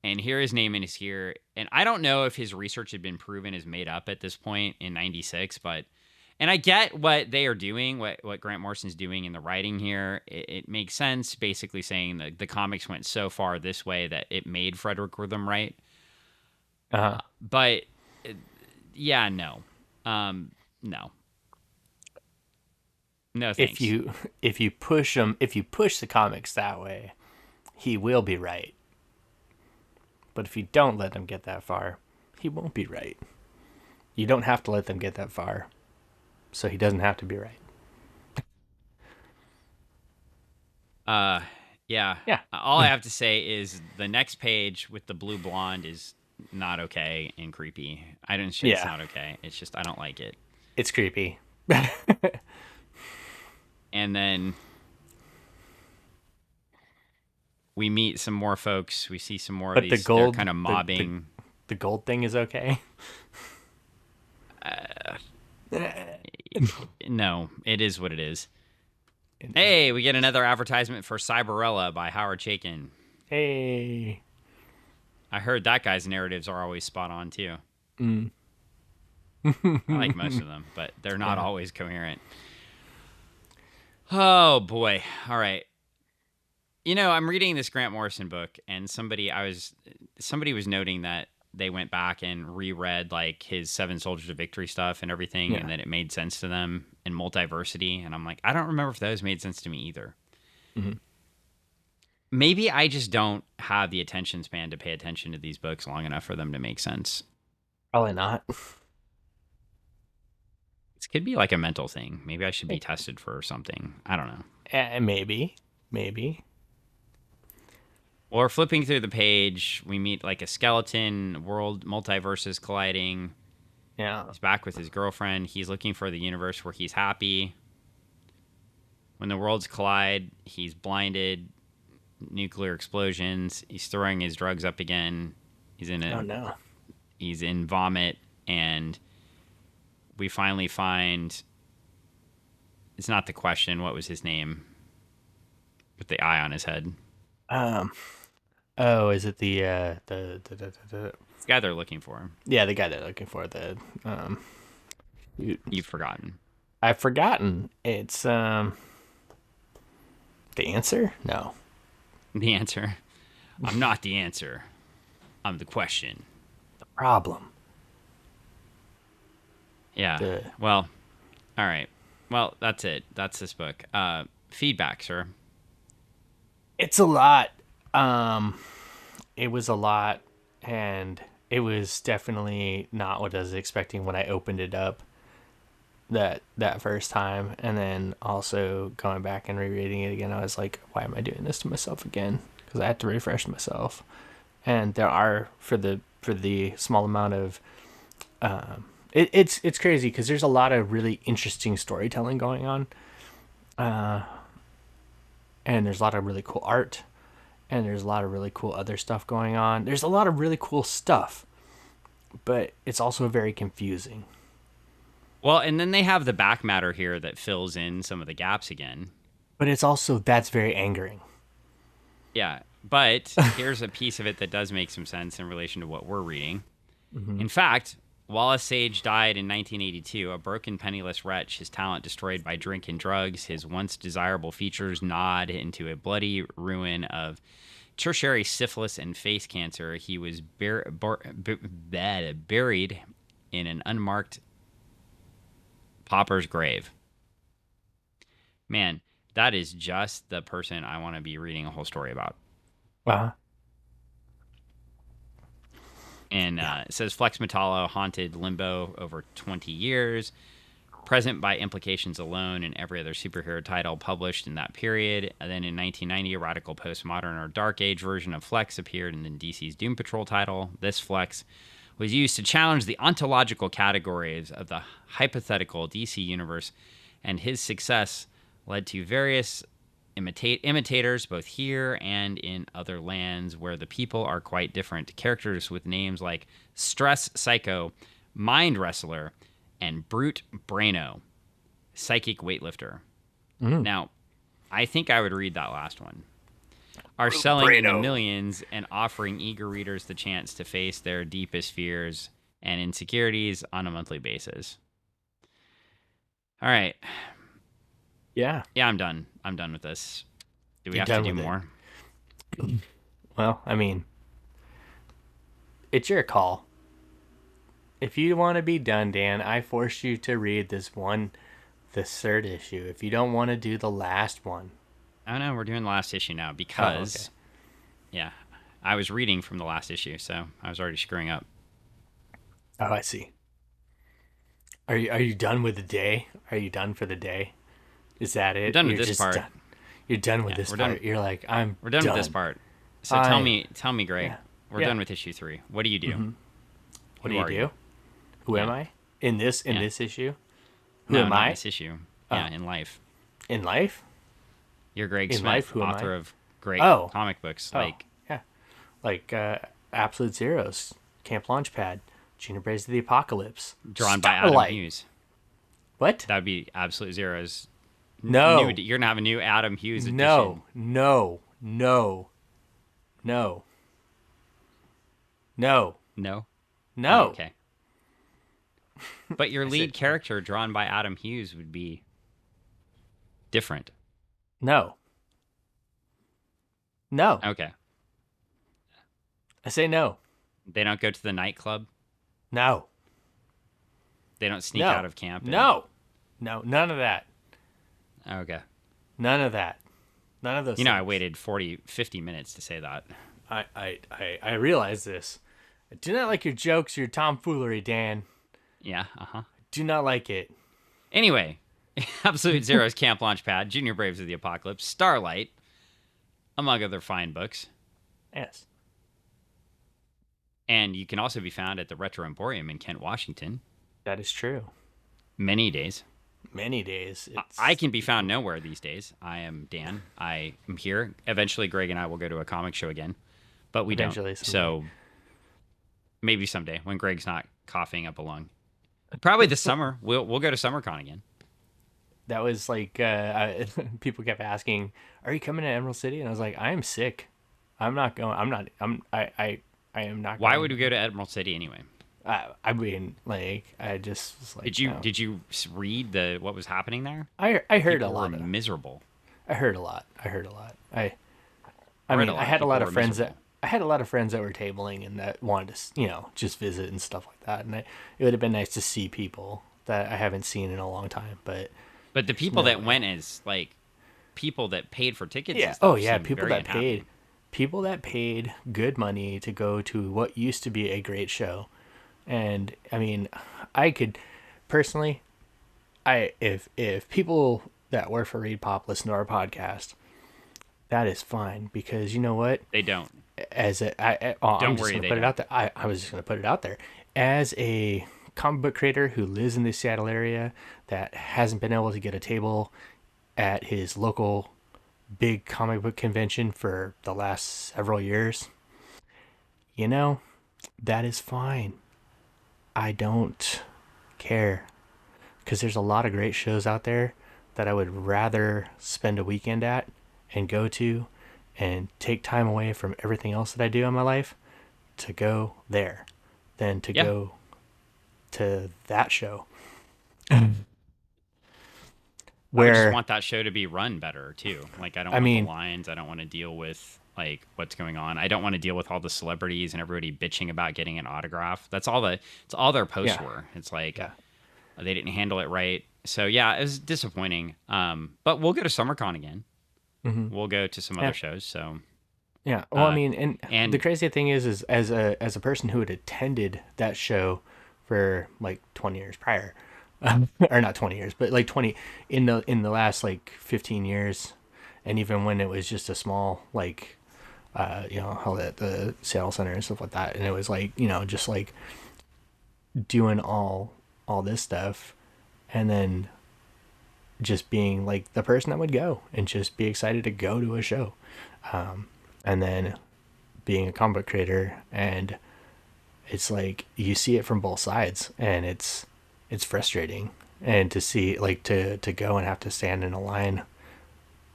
And here his name is here. And I don't know if his research had been proven as made up at this point in 96, but and I get what they are doing, what Grant Morrison's doing in the writing here. It makes sense, basically saying that the comics went so far this way that it made Frederick Wortham right. But yeah, no. No. No thanks. If you push the comics that way, he will be right. But if you don't let them get that far, he won't be right. You don't have to let them get that far, so he doesn't have to be right. Yeah. Yeah. All I have to say is the next page with the blue blonde is not okay and creepy. I don't. It's Yeah. not okay. It's just I don't like it. It's creepy. And then we meet some more folks. We see some more of But the these. They're gold, kind of mobbing. the gold thing is okay. No, it is what it is. Hey, we get another advertisement for Cyberella by Howard Chaykin. Hey. I heard that guy's narratives are always spot on too. Mm. I like most of them, but they're not always coherent. Oh boy. All right. I'm reading this Grant Morrison book, and somebody was noting that they went back and reread like his Seven Soldiers of Victory stuff and everything, Yeah. and that it made sense to them in multiversity. And I'm like, I don't remember if those made sense to me either. Mm-hmm. Maybe I just don't have the attention span to pay attention to these books long enough for them to make sense. Probably not. This could be like a mental thing. Maybe I should be tested for something. I don't know. Maybe. Or flipping through the page, we meet like a skeleton, world multiverses colliding. Yeah. He's back with his girlfriend. He's looking for the universe where he's happy. When the worlds collide, he's blinded. Nuclear explosions. He's throwing his drugs up again. He's in vomit, and we finally find. It's not the question. What was his name? With the eye on his head. Oh, is it the guy they're looking for? Yeah, the guy they're looking for. You've forgotten. I've forgotten. It's the answer? No. The answer. I'm not the answer. I'm the question. The problem. Yeah. Well, all right. Well, that's it. That's this book. Feedback, sir. It's a lot. It was a lot, and it was definitely not what I was expecting when I opened it up that first time. And then also going back and rereading it again, I was like, why am I doing this to myself again? Because I had to refresh myself. And there are, for the small amount of it's crazy because there's a lot of really interesting storytelling going on, and there's a lot of really cool art, and there's a lot of really cool other stuff going on. There's a lot of really cool stuff, but it's also very confusing. Well, and then they have the back matter here that fills in some of the gaps again. But it's also, that's very angering. Yeah, but here's a piece of it that does make some sense in relation to what we're reading. Mm-hmm. In fact, Wallace Sage died in 1982, a broken, penniless wretch, his talent destroyed by drink and drugs, his once desirable features gnawed into a bloody ruin of tertiary syphilis and face cancer. He was buried in an unmarked pauper's grave. Man, that is just the person I want to be reading a whole story about. Uh-huh. And it says Flex Mentallo haunted limbo over 20 years, present by implications alone in every other superhero title published in that period. And then in 1990, a radical postmodern or dark age version of Flex appeared in the DC's Doom Patrol title. This Flex was used to challenge the ontological categories of the hypothetical DC universe, and his success led to various imitators both here and in other lands where the people are quite different. Characters with names like Stress Psycho, Mind Wrestler, and Brute Braino, Psychic Weightlifter. Mm. Now, I think I would read that last one. Are selling in the millions and offering eager readers the chance to face their deepest fears and insecurities on a monthly basis. All right. Yeah, I'm done. I'm done with this. Do we have to do more? Well, I mean, it's your call. If you want to be done, Dan, I forced you to read the third issue. If you don't want to do the last one. Oh, no, we're doing the last issue now because, yeah, I was reading from the last issue, so I was already screwing up. Oh, I see. Are you done with the day? Are you done for the day? Is that it? I'm done with this part. You're done with Yeah, this we're part. done. You're like, I'm We're done with this part. So tell me, Greg. Yeah. We're Yeah. done with issue 3. What do you do? What Who do you are do? you? Who am Yeah. I in this Yeah. issue? Who No, am not in I this issue. Oh. Yeah, in life. in life? You're Greg In life, Smith, who am I? author of great Oh, comic books oh, like yeah, like Absolute Zeros, Camp Launchpad, Junior Braves of the Apocalypse, drawn by Adam Starlight. Hughes. What? That would be Absolute Zeros. No, You're gonna have a new Adam Hughes edition. no, no, no, no, no, No. no. Oh, okay. But your lead character, drawn by Adam Hughes, would be different. No. No. Okay. I say no. They don't go to the nightclub. No. They don't sneak No. out of camp. No. No. None of that. Okay. None of that. None of those. I things. waited 50 minutes to say that. I realize this. I do not like your jokes, your tomfoolery, Dan. Yeah. Do not like it. Anyway, Absolute Zero's Camp Launchpad, Junior Braves of the Apocalypse, Starlight, among other fine books. Yes. And you can also be found at the Retro Emporium in Kent, Washington. That is true. Many days. Many days. I can be found nowhere these days. I am Dan. I am here. Eventually, Greg and I will go to a comic show again, but we Eventually, don't. someday. So maybe someday when Greg's not coughing up a lung. Probably this summer. We'll go to SummerCon again. That was like people kept asking, "Are you coming to Emerald City?" And I was like, "I am sick. I'm not going. I'm not. I am not." Why going. would we go to Emerald City anyway? I mean, like, I just was like, Did you read what was happening there? I heard People a lot. were miserable. I heard a lot. I read mean, a lot. I had a People lot were of friends miserable. I had a lot of friends that were tabling and that wanted to, just visit and stuff like that. And it would have been nice to see people that I haven't seen in a long time. But the people that went as like people that paid for tickets. yeah, And stuff seemed people very that unhappy. paid, people that paid good money to go to what used to be a great show. And I mean, I could personally, if people that work for Read Pop listen to our podcast, that is fine, because you know what? They don't. I'm just gonna put it out there. I was just gonna put it out there. As a comic book creator who lives in the Seattle area that hasn't been able to get a table at his local big comic book convention for the last several years, that is fine. I don't care, because there's a lot of great shows out there that I would rather spend a weekend at and go to and take time away from everything else that I do in my life to go there than to go to that show. I Where just want that show to be run better too. Like I don't want the lines. I don't want to deal with like what's going on. I don't want to deal with all the celebrities and everybody bitching about getting an autograph. It's all their posts were. It's like they didn't handle it right. So yeah, it was disappointing. But we'll go to SummerCon again. Mm-hmm. We'll go to some other shows. So yeah, well, I mean, and the crazy thing is as a person who had attended that show for like 20 years prior, or not 20 years, but like 20 in the last like 15 years, and even when it was just a small like held at the Seattle Center and stuff like that, and it was like just like doing all this stuff, and then just being like the person that would go and just be excited to go to a show, and then being a comic book creator, and it's like you see it from both sides, and it's frustrating, and to see like to go and have to stand in a line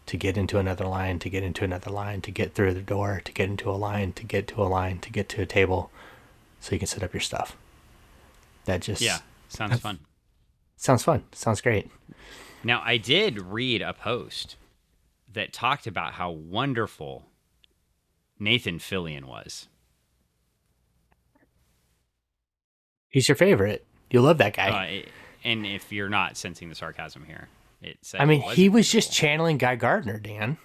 to get into another line, to get into another line, to get through the door, to get into a line, to get to a line, to get to a table so you can set up your stuff. That just sounds fun. Sounds fun. Sounds great. Now, I did read a post that talked about how wonderful Nathan Fillion was. He's your favorite. You love that guy. And if you're not sensing the sarcasm here, he was just channeling Guy Gardner, Dan.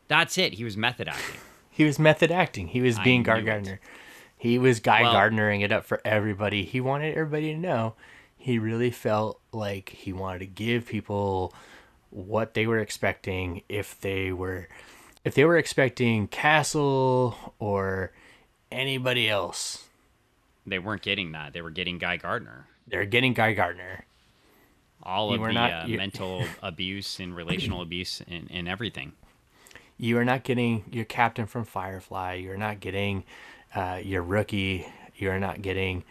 That's it. He was method acting. He was method acting. He was being Guy Gardner. He was Guy Gardnering it up for everybody. He wanted everybody to know he really felt like he wanted to give people what they were expecting, if they were expecting Castle or anybody else. They weren't getting that. They were getting Guy Gardner. They're getting Guy Gardner. All You of were the not mental abuse and relational abuse and everything. you are not getting your captain from Firefly. You're not getting your rookie. You're not getting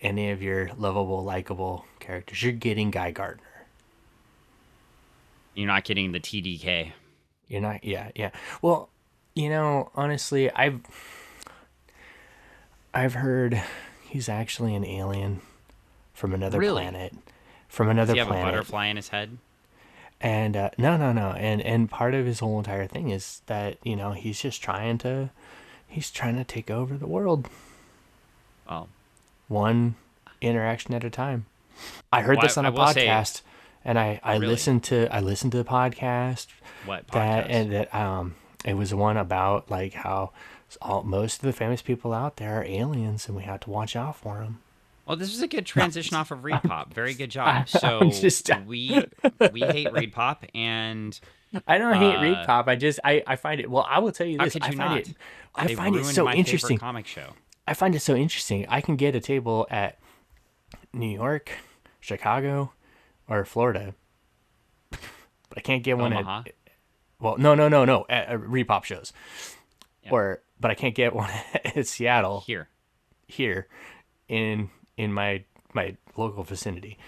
any of your lovable, likable characters. You're getting Guy Gardner. You're not getting the TDK. You're not. Yeah, yeah. Well, honestly, I've heard he's actually an alien from another Really? planet. From Does another he have planet. a butterfly in his head? And no, no, no. And part of his whole entire thing is that he's just he's trying to take over the world, Well, one interaction at a time. I heard well, this on I a will say- podcast, and I Really? listened to the podcast what that podcast? and that it was one about like how most of the famous people out there are aliens, and we have to watch out for them. Well, this was a good transition off of Reed Pop. Very good job. I'm So just- we hate Reed Pop, and I don't hate Reed Pop. I find it. Well, I will tell you how this. could I you find not? it. I They find it ruined so my interesting. favorite comic show. I find it so interesting. I can get a table at New York, Chicago, or Florida, but I can't get one Omaha? well, no, at Repop shows, Yeah. but I can't get one at Seattle Here, in my local vicinity.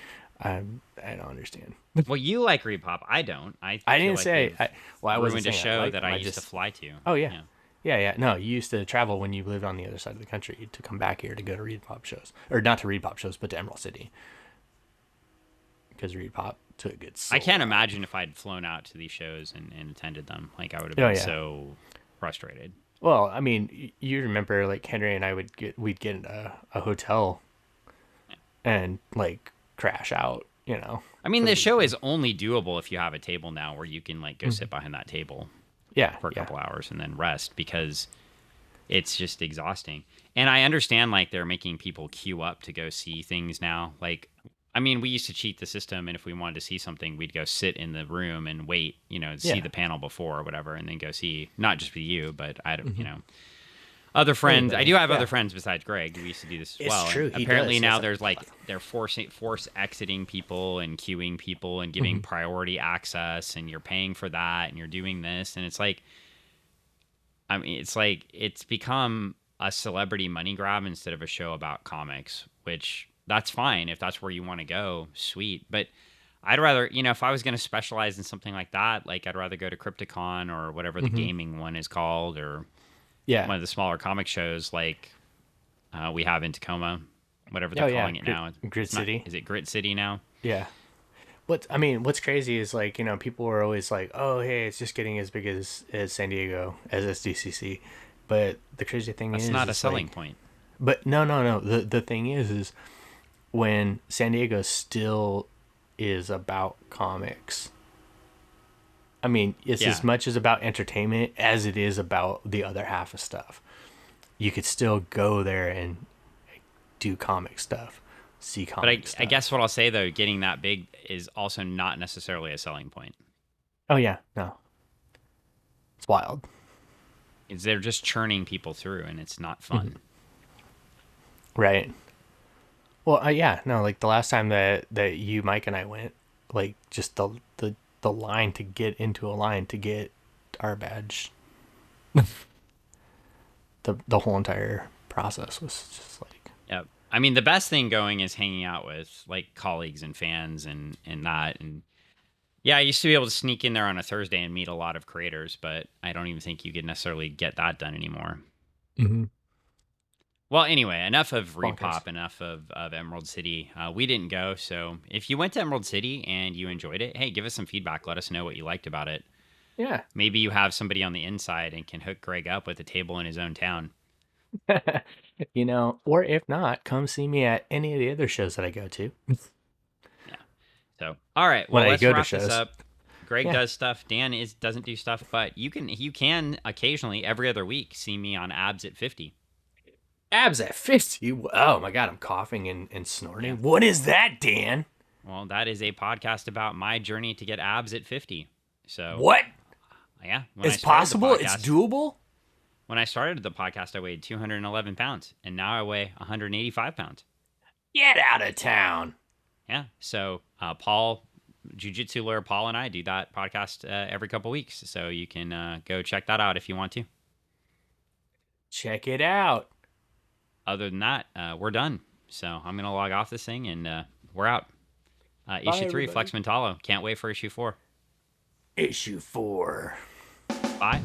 I don't understand. well, you like Reed Pop. I don't. I I feel didn't like say. they've I wasn't ruined a saying show liked that them. I used to fly to. Oh yeah. Yeah. No, you used to travel when you lived on the other side of the country to come back here to go to Reed Pop shows, or not to Reed Pop shows, but to Emerald City, because Reed Pop took a good. I can't imagine if I'd flown out to these shows and attended them. Like, I would have Oh, been yeah. so frustrated. Well, I mean, you remember like Henry and I we'd get a hotel, and like crash out. I mean, the show is only doable if you have a table now where you can like go sit behind that table Yeah. for a couple hours and then rest, because it's just exhausting. And I understand like they're making people queue up to go see things now. Like, I mean, we used to cheat the system, and if we wanted to see something, we'd go sit in the room and wait, see Yeah. the panel before or whatever, and then go see, not just with you, but other friends. I do have other friends besides Greg. We used to do this as It's well. true, And he apparently does. now It's there's like they're force exiting people and queuing people and giving priority access, and you're paying for that, and you're doing this, and it's like, I mean, it's become a celebrity money grab instead of a show about comics, which that's fine if that's where you want to go, sweet. But I'd rather, if I was going to specialize in something like that, like I'd rather go to Crypticon or whatever the gaming one is called, or Yeah. one of the smaller comic shows like we have in Tacoma, whatever they're calling it now. Grid It's not- City. Is it Grit City now? Yeah. What's crazy is like, people were always like, oh, hey, it's just getting as big as San Diego, as SDCC. But the crazy thing That's is, not a it's selling like, point. But no. The thing is when San Diego still is about comics. I mean, it's as much as about entertainment as it is about the other half of stuff. You could still go there and do comic stuff, see comic stuff. I guess what I'll say though, getting that big is also not necessarily a selling point. Oh yeah, no. It's wild. Is they're just churning people through, and it's not fun. Right. Well, yeah, no, like the last time that you, Mike, and I went, like just the line to get into a line to get our badge. the whole entire process was just like. Yep. I mean, the best thing going is hanging out with like colleagues and fans and that. And yeah, I used to be able to sneak in there on a Thursday and meet a lot of creators, but I don't even think you could necessarily get that done anymore. Mm-hmm. Well, anyway, enough of Bonkers. Repop, enough of Emerald City. We didn't go, so if you went to Emerald City and you enjoyed it, hey, give us some feedback. Let us know what you liked about it. Yeah. Maybe you have somebody on the inside and can hook Greg up with a table in his own town. Or if not, come see me at any of the other shows that I go to. So, all right, well, When I let's go to wrap shows. this up. Greg Yeah. does stuff. Dan doesn't do stuff, but you can occasionally every other week see me on Abs at 50. Abs at 50. Oh my god, I'm coughing and snorting. What is that, Dan? Well, that is a podcast about my journey to get abs at 50. So What? yeah, It's possible? It's doable? When I started the podcast, I weighed 211 pounds, and now I weigh 185 pounds. Get out of town. Yeah. So Paul, jiu-jitsu lawyer Paul, and I do that podcast every couple weeks. So you can go check that out if you want to. Check it out. Other than that, we're done. So I'm going to log off this thing, and we're out. Issue 3, Flex Mentallo. Can't wait for issue 4. Issue 4. Bye.